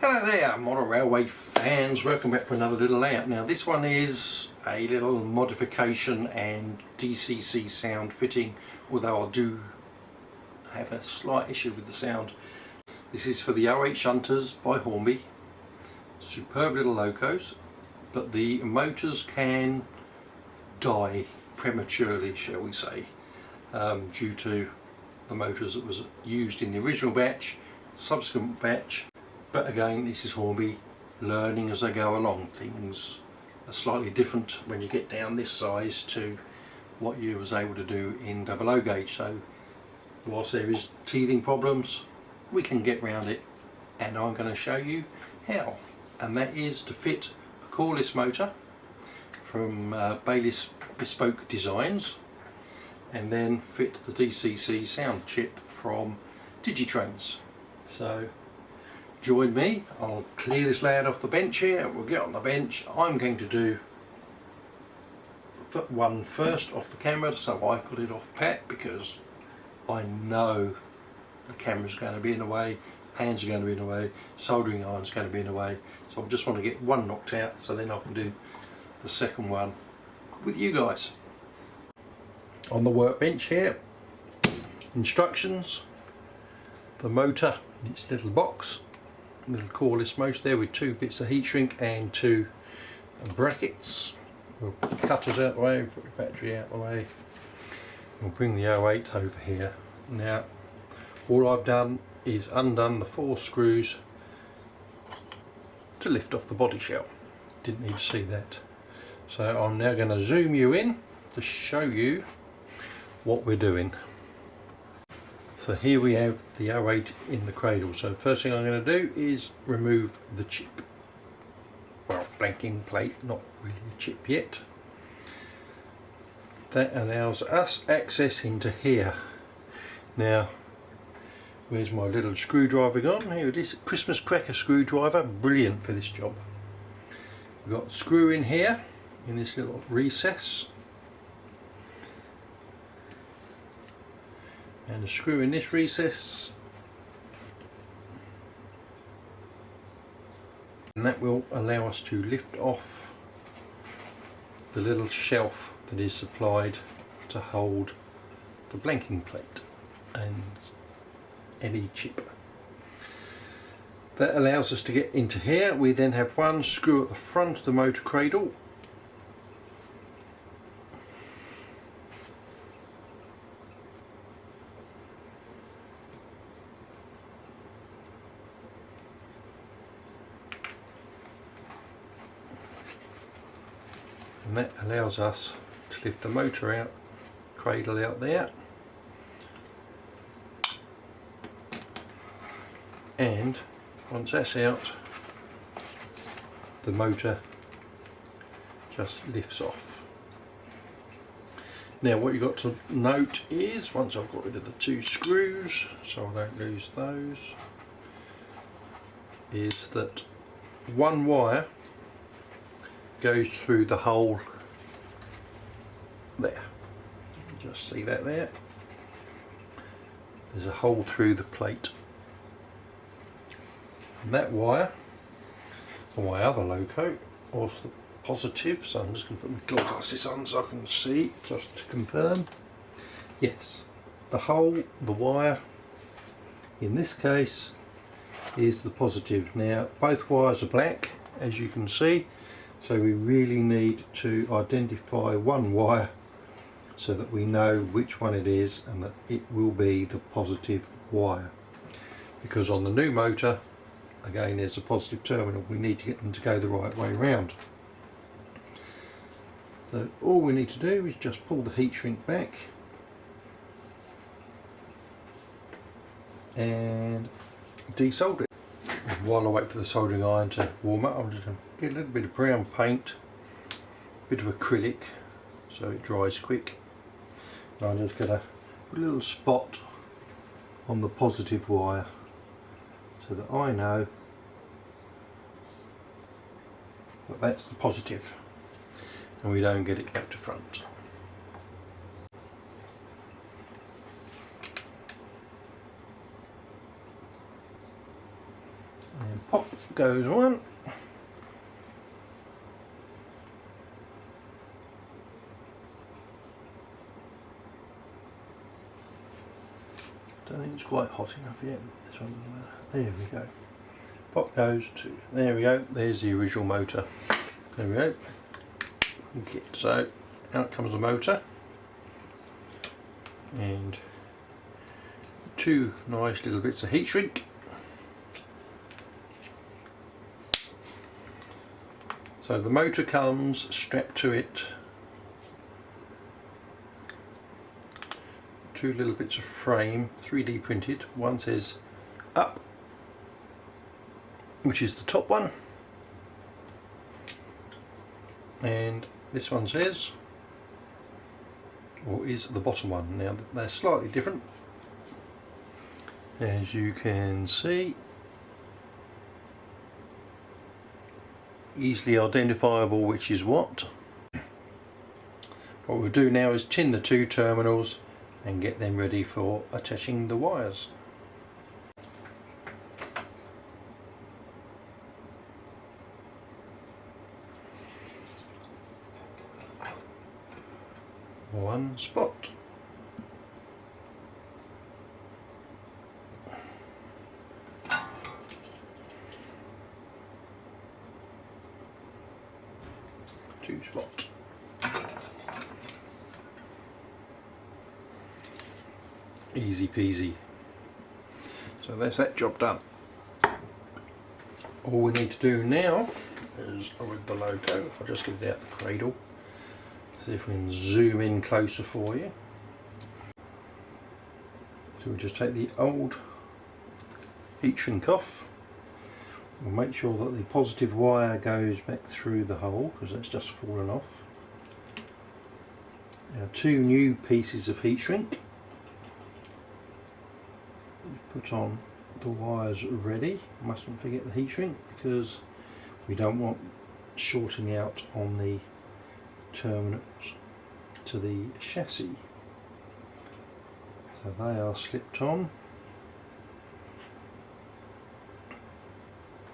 Hello there, model railway fans, welcome back for another little layout. Now this one is a little modification and DCC sound fitting, although I do have a slight issue with the sound. This is for the 08 Shunters by Hornby. Superb little locos, but the motors can die prematurely, shall we say, due to the motors that was used in the original batch, subsequent batch. But again, this is Hornby learning as they go along. Things are slightly different when you get down this size to what you was able to do in 00 gauge. So whilst there is teething problems, we can get around it, and I'm going to show you how. And that is to fit a coreless motor from Bayliss Bespoke Designs, and then fit the DCC sound chip from Digitrains. So join me, I'll clear this layout off the bench here, we'll get on the bench. I'm going to do one first off the camera, so I've got it off pat because I know the camera's going to be in the way, hands are going to be in the way, soldering iron's going to be in the way, so I just want to get one knocked out so then I can do the second one with you guys. On the workbench here, instructions, the motor in its little box, little coreless motor there with 2 bits of heat shrink and 2 brackets. We'll put the cutters out the way, put the battery out the way. We'll bring the 08 over here. Now all I've done is undone the 4 screws to lift off the body shell. Didn't need to see that. So I'm now going to zoom you in to show you what we're doing. So here we have the 08 in the cradle. So the first thing I'm going to do is remove the chip. Well, blanking plate, not really a chip yet. That allows us access into here. Now, where's my little screwdriver gone? Here it is, Christmas cracker screwdriver, brilliant for this job. We've got a screw in here, in this little recess. And a screw in this recess, and that will allow us to lift off the little shelf that is supplied to hold the blanking plate and any chip. That allows us to get into here. We then have one screw at the front of the motor cradle, and that allows us to lift the motor out, cradle out there, and once that's out, the motor just lifts off. Now what you've got to note is, once I've got rid of the 2 screws so I don't lose those, is that one wire goes through the hole there. Just see that there? There's a hole through the plate. And that wire, on my other loco, was the positive, so I'm just going to put my glasses on so I can see, just to confirm. Yes, the hole, the wire, in this case, is the positive. Now, both wires are black, as you can see. So we really need to identify one wire so that we know which one it is and that it will be the positive wire. Because on the new motor, again, there's a positive terminal. We need to get them to go the right way round. So all we need to do is just pull the heat shrink back and desolder it. While I wait for the soldering iron to warm up, I'm just going to get a little bit of brown paint, a bit of acrylic so it dries quick. And I'm just going to put a little spot on the positive wire so that I know that that's the positive and we don't get it back to front. Pop goes one. Don't think it's quite hot enough yet. This one doesn't matter. There we go. Pop goes two. There we go. There's the original motor. There we go. Okay, so out comes the motor, and two nice little bits of heat shrink. So the motor comes strapped to it. Two little bits of frame, 3D printed. One says up, which is the top one, and this one says, or is the bottom one. Now they're slightly different, as you can see, easily identifiable which is what. What we'll do now is tin the two terminals and get them ready for attaching the wires. One spot. Two spot. Easy peasy. So that's that job done. All we need to do now is with the loco, if I just get it out the cradle, see if we can zoom in closer for you. So we just take the old heat shrink off. We'll make sure that the positive wire goes back through the hole, because that's just fallen off. Now two new pieces of heat shrink. Put on the wires ready. Mustn't forget the heat shrink, because we don't want shorting out on the terminals to the chassis. So they are slipped on.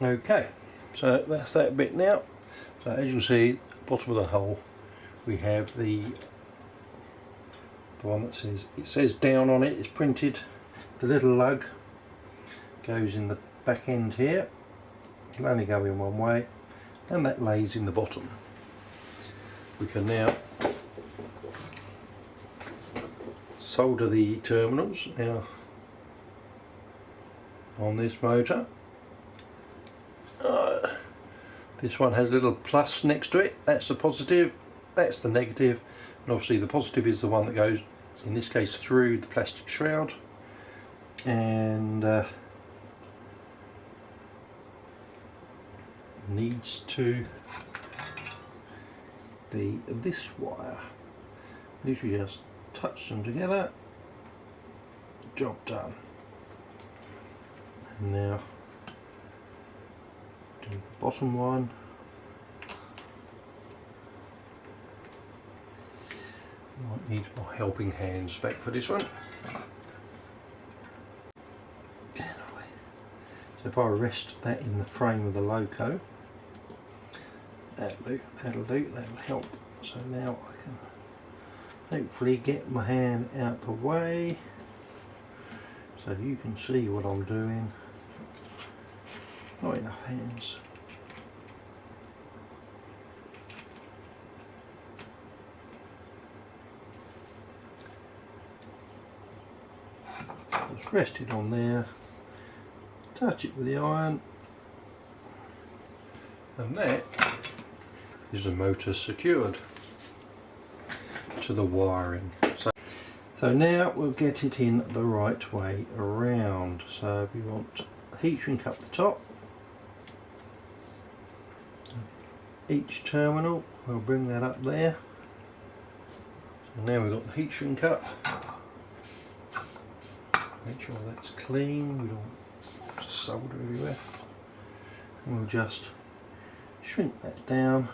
Okay, so that's that bit now. So as you see, bottom of the hole we have the one that says, it says down on it, it's printed. The little lug goes in the back end here. It'll only go in one way, and that lays in the bottom. We can now solder the terminals now on this motor. This one has a little plus next to it. That's the positive, that's the negative, and obviously the positive is the one that goes, in this case, through the plastic shroud, and needs to be this wire. Literally just touch them together, job done. And now do the bottom one. Might need more helping hands back for this one. So if I rest that in the frame of the loco, that'll help. So now I can hopefully get my hand out the way so you can see what I'm doing. Not enough hands. Just rest it on there, touch it with the iron, and that is the motor secured to the wiring. So now we'll get it in the right way around. So we want the heat shrink up the top. Each terminal, we'll bring that up there. So now we've got the heat shrink up. Make sure that's clean, we don't want solder everywhere. And we'll just shrink that down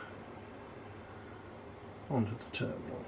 onto the terminal.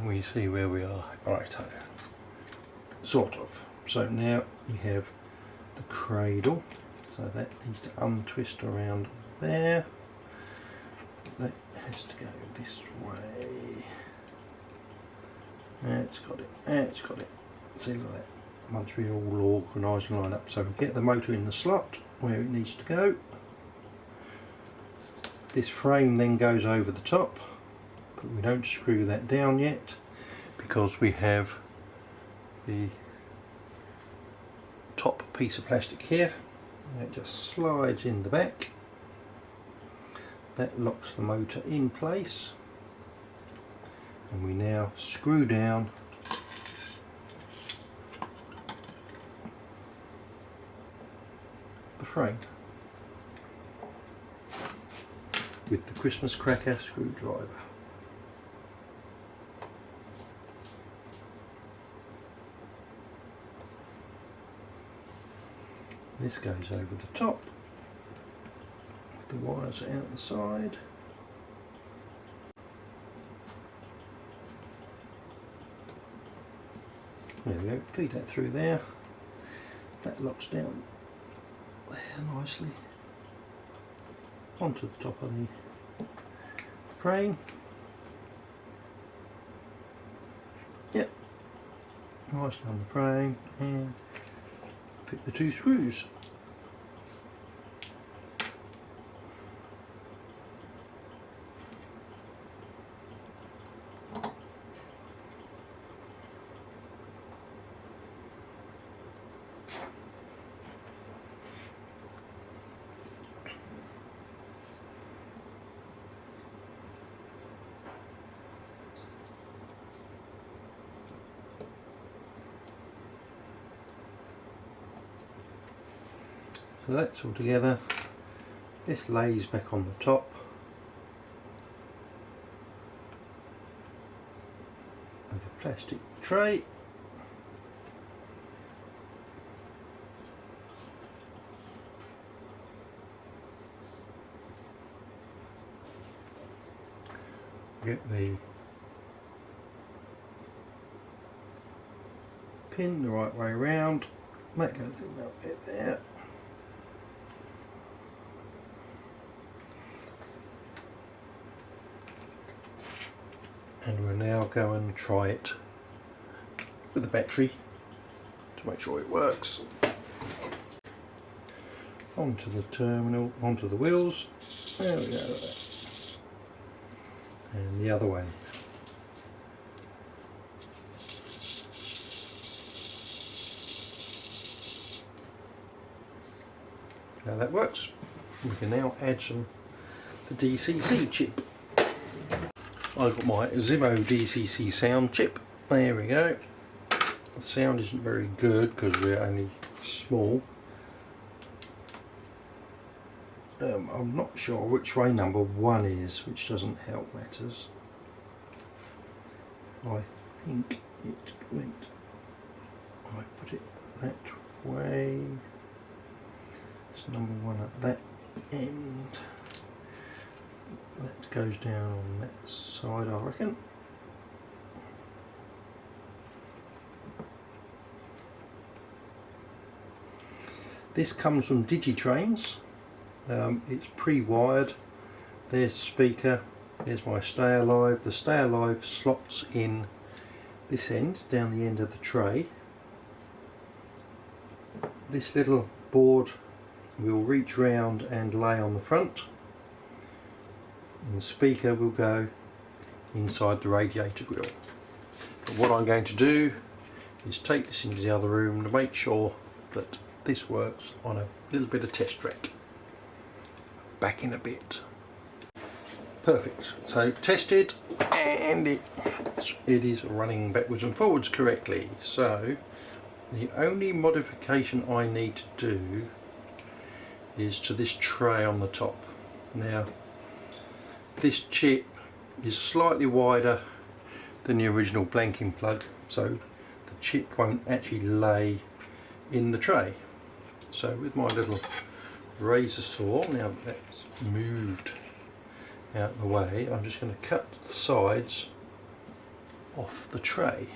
we see where we are. Righto. Sort of. So now we have the cradle. So that needs to untwist around there. That has to go this way. It's got it. It's got it. See, look at that. Once we're all organised and lined up. So we get the motor in the slot where it needs to go. This frame then goes over the top, but we don't screw that down yet because we have the top piece of plastic here. And it just slides in the back. That locks the motor in place, and we now screw down the frame with the Christmas cracker screwdriver. This goes over the top. The wires out the side. There we go, feed that through there. That locks down there nicely onto the top of the frame. Yep, nicely on the frame, and fit the two screws. So that's all together. This lays back on the top. With a plastic tray. Get the pin the right way around. That goes in that bit there. And we'll now go and try it with the battery to make sure it works. Onto the terminal, onto the wheels. There we go. And the other way. Now that works. We can now add the DCC chip. I've got my Zimmo DCC sound chip. There we go. The sound isn't very good because we're only small. I'm not sure which way number 1 is, which doesn't help matters. I think it went. I put it that way. It's number 1 at that end. That goes down on that side, I reckon. This comes from Digitrains. It's pre-wired. There's the speaker. There's my Stay Alive. The Stay Alive slots in this end, down the end of the tray. This little board will reach round and lay on the front. And the speaker will go inside the radiator grill. But what I'm going to do is take this into the other room to make sure that this works on a little bit of test track. Back in a bit. Perfect. So tested, and it is running backwards and forwards correctly. So the only modification I need to do is to this tray on the top. Now this chip is slightly wider than the original blanking plug, so the chip won't actually lay in the tray. So with my little razor saw, now that that's moved out of the way, I'm just going to cut the sides off the tray.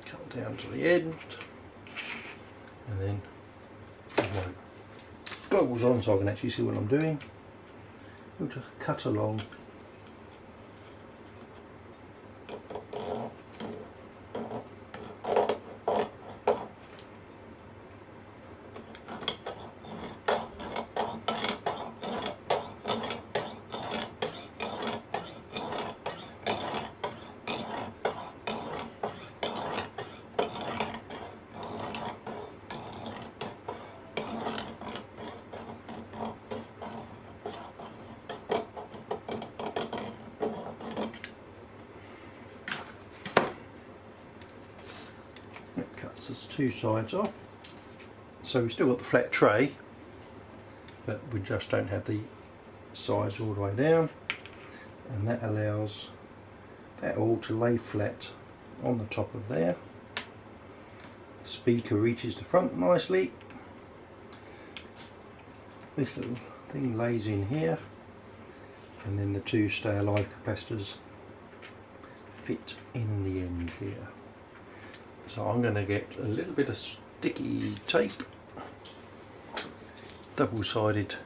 Cut down to the end, and then put my goggles on so I can actually see what I'm doing. We'll just cut along. There's two sides off, so we've still got the flat tray, but we just don't have the sides all the way down, and that allows that all to lay flat on the top of there. The speaker reaches the front nicely. This little thing lays in here, and then the two stay alive capacitors fit in the end here. So I'm going to get a little bit of sticky tape, double-sided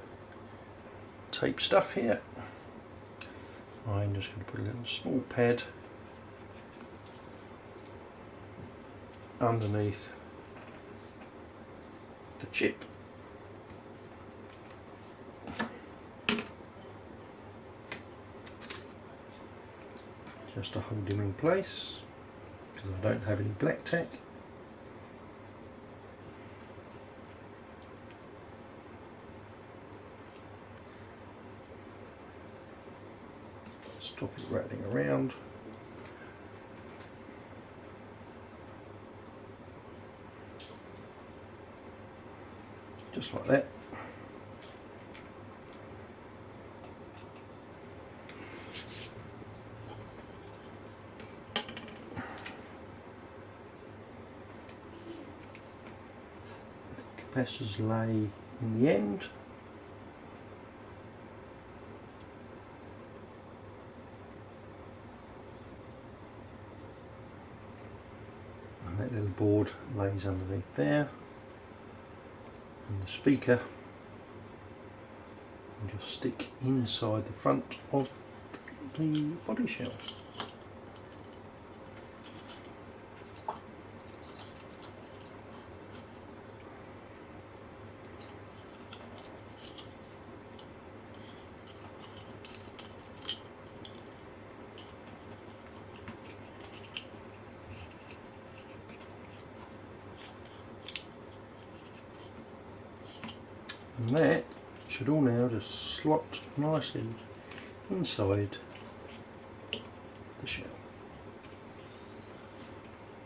tape stuff here. I'm just going to put a little small pad underneath the chip. Just to hold him in place, because I don't have any black tack. Stop it rattling around. Just like that. Capacitors lay in the end. And that little board lays underneath there. And the speaker will just stick inside the front of the body shell. And that should all now just slot nicely inside the shell.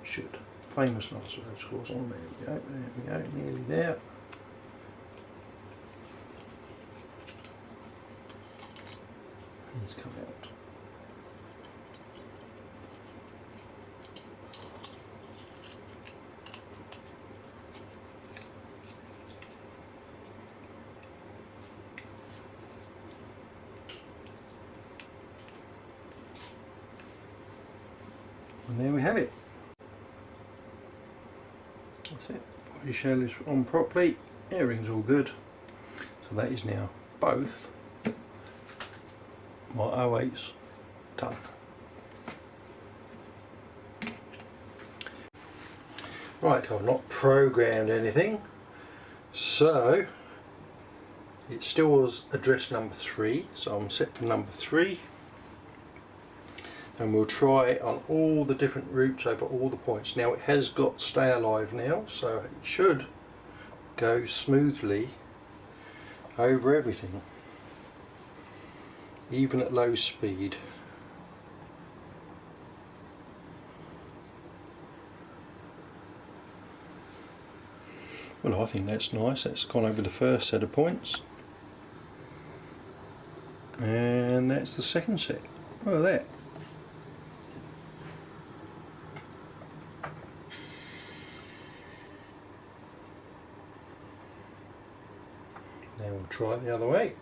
Should. Famous last words, of course. On there we go, nearly there. He's come out. And there we have it. That's it. Body shell is on properly. Everything's all good. So that is now both my 08s done. Right, I've not programmed anything, so it still was address number 3, so I'm set for number 3. And we'll try on all the different routes over all the points. Now it has got stay alive now, so it should go smoothly over everything, even at low speed. Well, I think that's nice. That's gone over the first set of points, and that's the second set. Look at that. We'll try it the other way.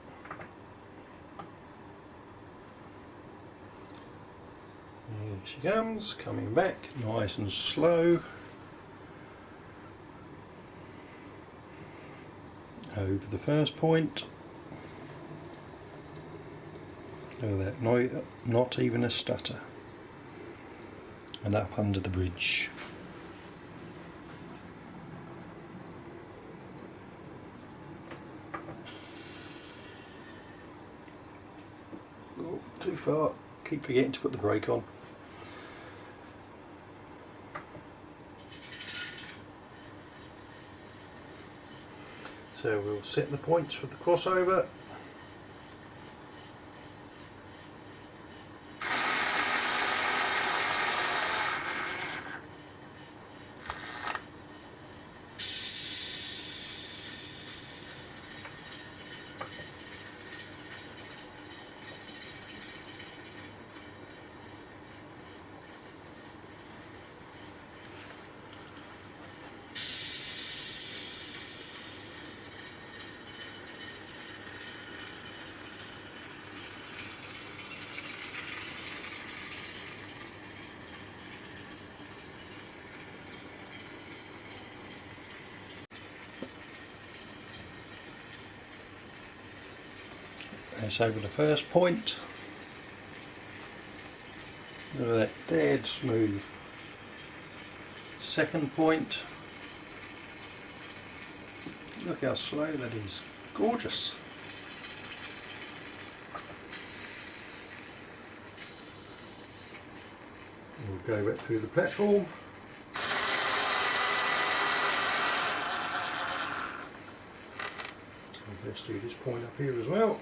Here she comes, coming back nice and slow. Over the first point. Look at that, no, not even a stutter. And up under the bridge. Oh, too far. Keep forgetting to put the brake on. So we'll set the points for the crossover. That's over the first point. Look at that, dead smooth. Second point. Look how slow that is. Gorgeous. We'll go back through the platform. Let's do this point up here as well.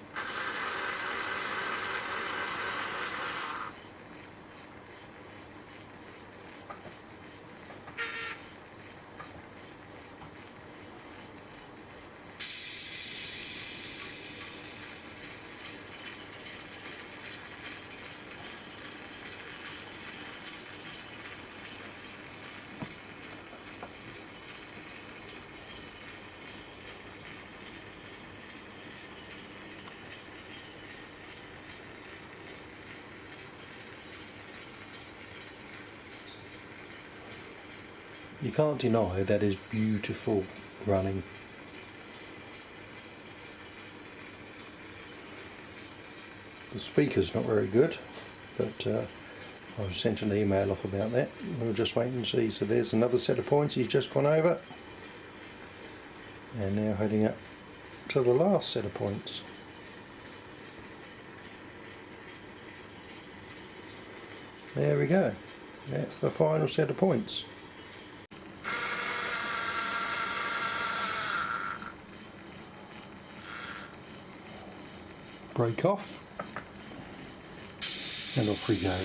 You can't deny that is beautiful running. The speaker's not very good, but I was sent an email off about that. We'll just wait and see. So there's another set of points he's just gone over. And now heading up to the last set of points. There we go. That's the final set of points. Brake off, and off we go.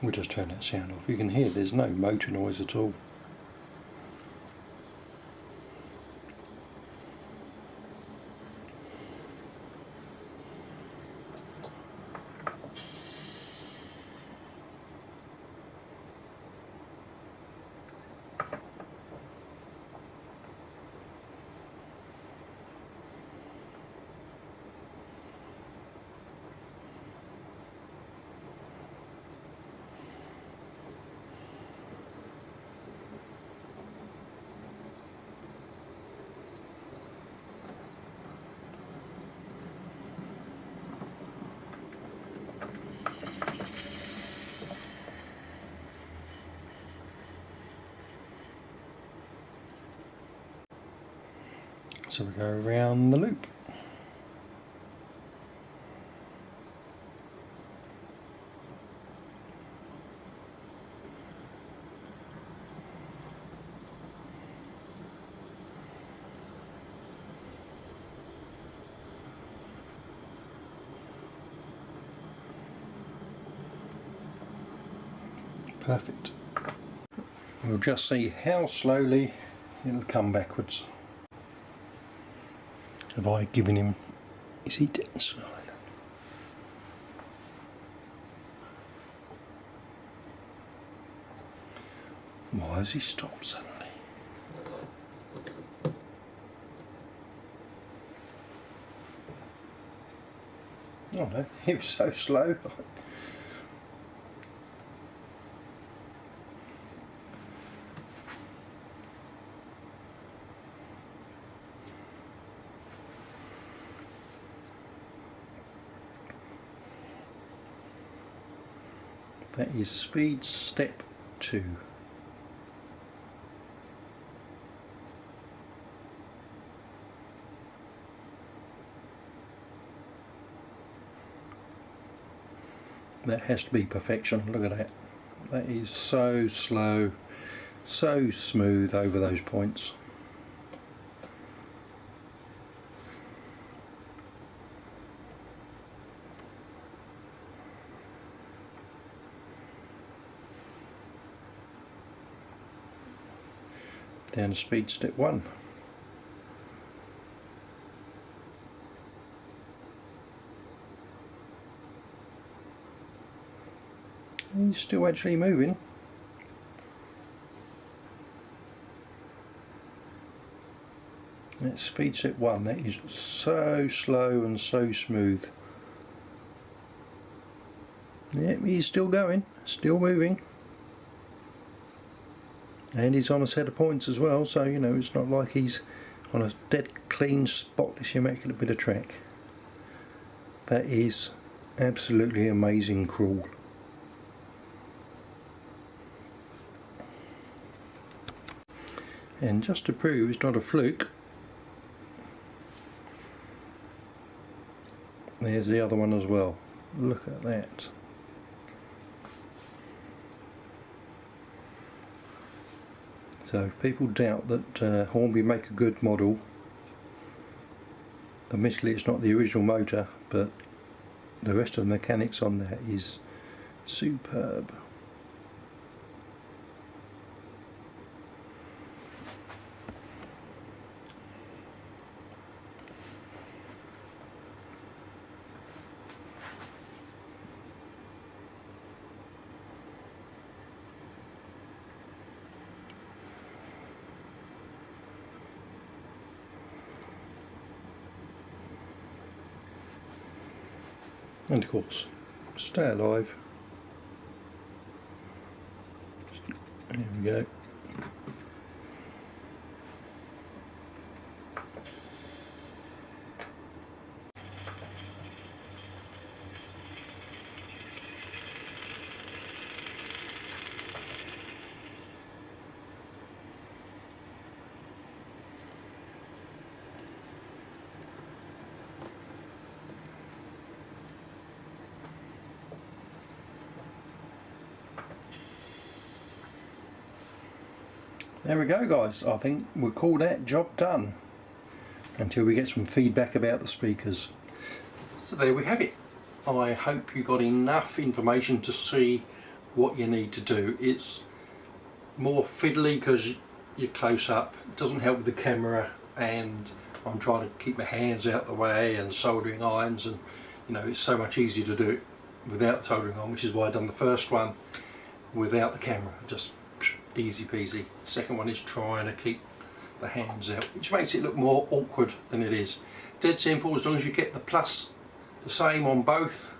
We'll just turn that sound off. You can hear there's no motor noise at all. So we go around the loop. Perfect. We'll just see how slowly it'll come backwards. Have I given him his heat inside? Why has he stopped suddenly? Oh no, he was so slow. That is speed step 2. That has to be perfection. Look at that. That is so slow, so smooth over those points. Down to speed step 1. He's still actually moving. That's speed step 1. That is so slow and so smooth. Yep, he's still going, still moving. And he's on a set of points as well, so you know it's not like he's on a dead clean, spotless, immaculate bit of track. That is absolutely amazing crawl. And just to prove it's not a fluke, there's the other one as well. Look at that. So if people doubt that Hornby make a good model, admittedly it's not the original motor, but the rest of the mechanics on there is superb. And of course, stay alive. There we go. There we go guys, I think we'll call that job done until we get some feedback about the speakers. So there we have it. I hope you got enough information to see what you need to do. It's more fiddly because you're close up, it doesn't help with the camera, and I'm trying to keep my hands out the way and soldering irons, and you know it's so much easier to do it without the soldering iron, which is why I've done the first one without the camera, just easy peasy. The second one is trying to keep the hands out, which makes it look more awkward than it is. Dead simple, as long as you get the plus the same on both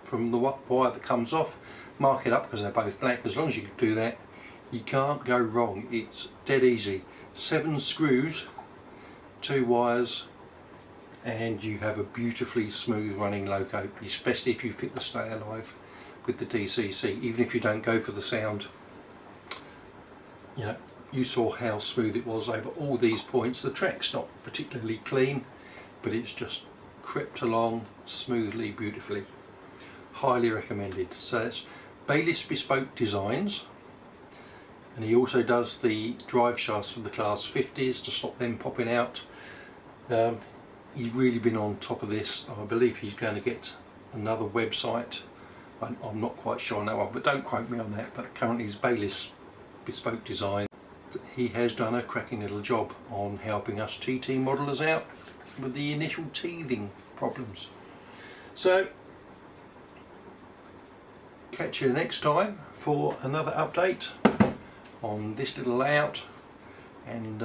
from the wire that comes off, mark it up because they're both black. As long as you can do that, you can't go wrong. It's dead easy. 7 screws, 2 wires, and you have a beautifully smooth running loco, especially if you fit the stay alive with the DCC. Even if you don't go for the sound, you know, you saw how smooth it was over all these points. The track's not particularly clean, but it's just crept along smoothly, beautifully. Highly recommended. So it's Bayliss Bespoke Designs, and he also does the drive shafts for the Class 50s to stop them popping out. He's really been on top of this. I believe he's going to get another website. I'm not quite sure on that one, but don't quote me on that. But currently it's Bayliss Bespoke Design. He has done a cracking little job on helping us TT modelers out with the initial teething problems. So catch you next time for another update on this little layout, and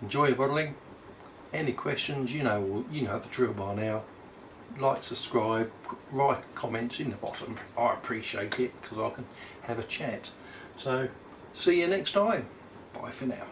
enjoy your modelling. Any questions, you know the drill by now. Like, subscribe, write comments in the bottom. I appreciate it because I can have a chat. So see you next time. Bye for now.